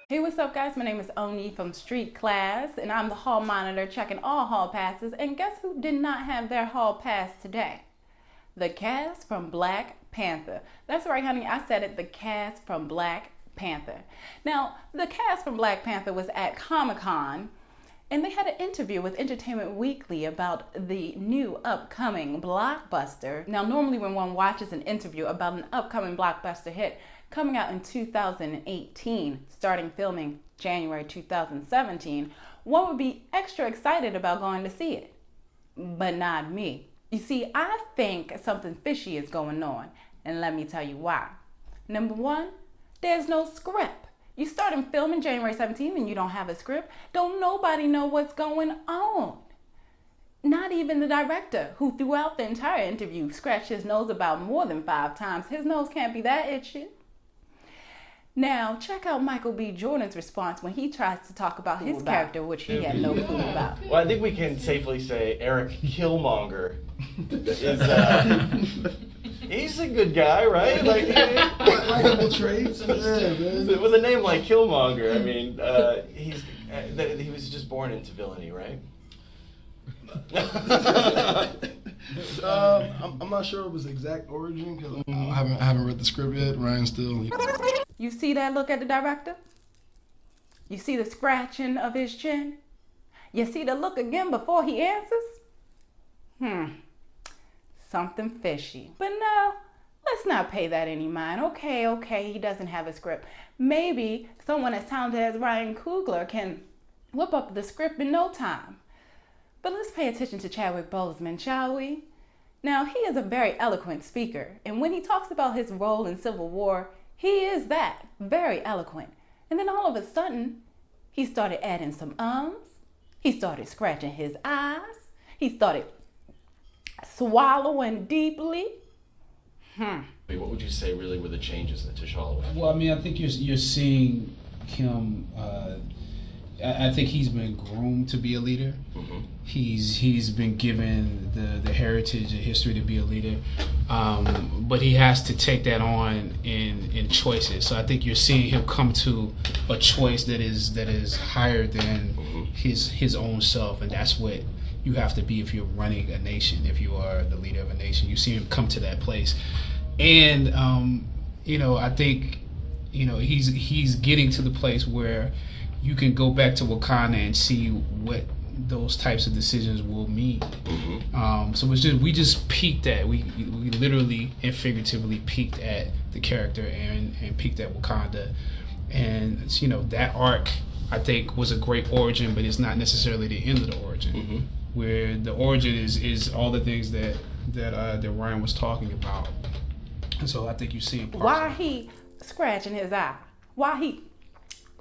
Hey, what's up, guys? My name is Onyi from Street Class, and I'm the hall monitor checking all hall passes. And guess who did not have their hall pass today? The cast from Black Panther. That's right, honey. I said it. The cast from Black Panther. Now, the cast from Black Panther was at Comic-Con, and they had an interview with Entertainment Weekly about the new upcoming blockbuster. Now, normally when one watches an interview about an upcoming blockbuster hit coming out in 2018, starting filming January 2017, one would be extra excited about going to see it. But not me. You see, I think something fishy is going on, and let me tell you why. Number one, there's no script. You starting filming January 17th and you don't have a script. Don't nobody know what's going on. Not even the director, who throughout the entire interview scratched his nose about more than 5 times. His nose can't be that itchy. Now, check out Michael B. Jordan's response when he tries to talk about his character, which he had no clue about. Well, I think we can safely say Eric Killmonger is, he's a good guy, right? Likeable traits. Yeah, man. With a name like Killmonger, I mean, he was just born into villainy, right? I'm not sure of his exact origin because I haven't read the script yet. Ryan's still. You see that look at the director? You see the scratching of his chin? You see the look again before he answers? Something fishy. But no, let's not pay that any mind. Okay, he doesn't have a script. Maybe someone as talented as Ryan Coogler can whip up the script in no time. But let's pay attention to Chadwick Boseman, shall we? Now, he is a very eloquent speaker, and when he talks about his role in Civil War, he is that, very eloquent. And then all of a sudden, he started adding some ums. He started scratching his eyes. He started swallowing deeply. What would you say really were the changes that T'Challa? Well, I mean, I think you're seeing him. I think he's been groomed to be a leader. Mm-hmm. He's been given the heritage and history to be a leader, but he has to take that on in choices. So I think you're seeing him come to a choice that is higher than his own self, and that's what you have to be if you're running a nation. If you are the leader of a nation, you see him come to that place, and I think he's getting to the place where you can go back to Wakanda and see what those types of decisions will mean. So we just peeked at, we literally and figuratively peeked at the character and peeked at Wakanda. And that arc, I think, was a great origin, but it's not necessarily the end of the origin. Where the origin is all the things that Ryan was talking about. And so I think you see him. Why he scratching his eye? Why he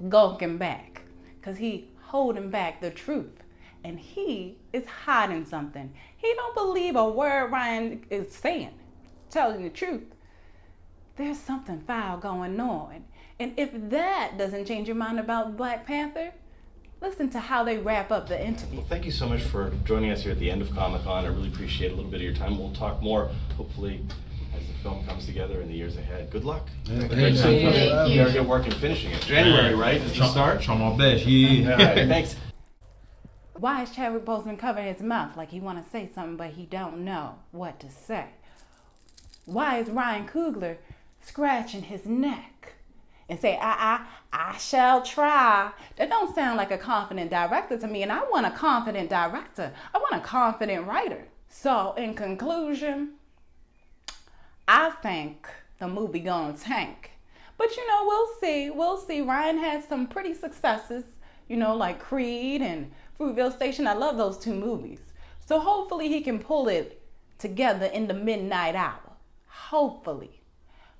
gulking back? Because he holding back the truth. And he is hiding something. He don't believe a word Ryan is saying. Telling the truth. There's something foul going on. And if that doesn't change your mind about Black Panther, listen to how they wrap up the interview. Well, thank you so much for joining us here at the end of Comic-Con. I really appreciate a little bit of your time. We'll talk more, hopefully, as the film comes together in the years ahead. Good luck. Thank You gotta get work in finishing it. January, right? Is the start? Try my best, yeah. All right, thanks. Why is Chadwick Boseman covering his mouth like he want to say something but he don't know what to say? Why is Ryan Coogler scratching his neck and say, I shall try? That don't sound like a confident director to me, and I want a confident director. I want a confident writer. So, in conclusion, I think the movie gonna tank. But we'll see. We'll see. Ryan had some pretty successes, like Creed and Fruitvale Station. I love those 2 movies. So hopefully he can pull it together in the midnight hour. Hopefully.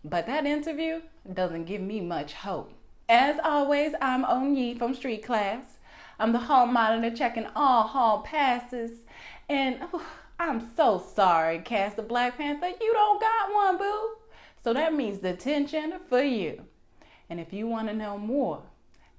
But that interview doesn't give me much hope. As always, I'm Onyi from Street Class. I'm the hall monitor checking all hall passes. And I'm so sorry, cast of Black Panther. You don't got one, boo. So that means detention for you. And if you want to know more,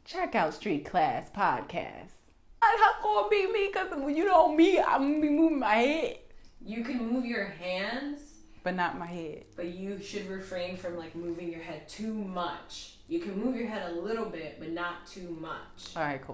check out StreetClassPodcast. How gonna be me? Because when you know me, I'm gonna be moving my head. You can move your hands, But not my head. but you should refrain from moving your head too much. You can move your head a little bit, but not too much. All right, cool.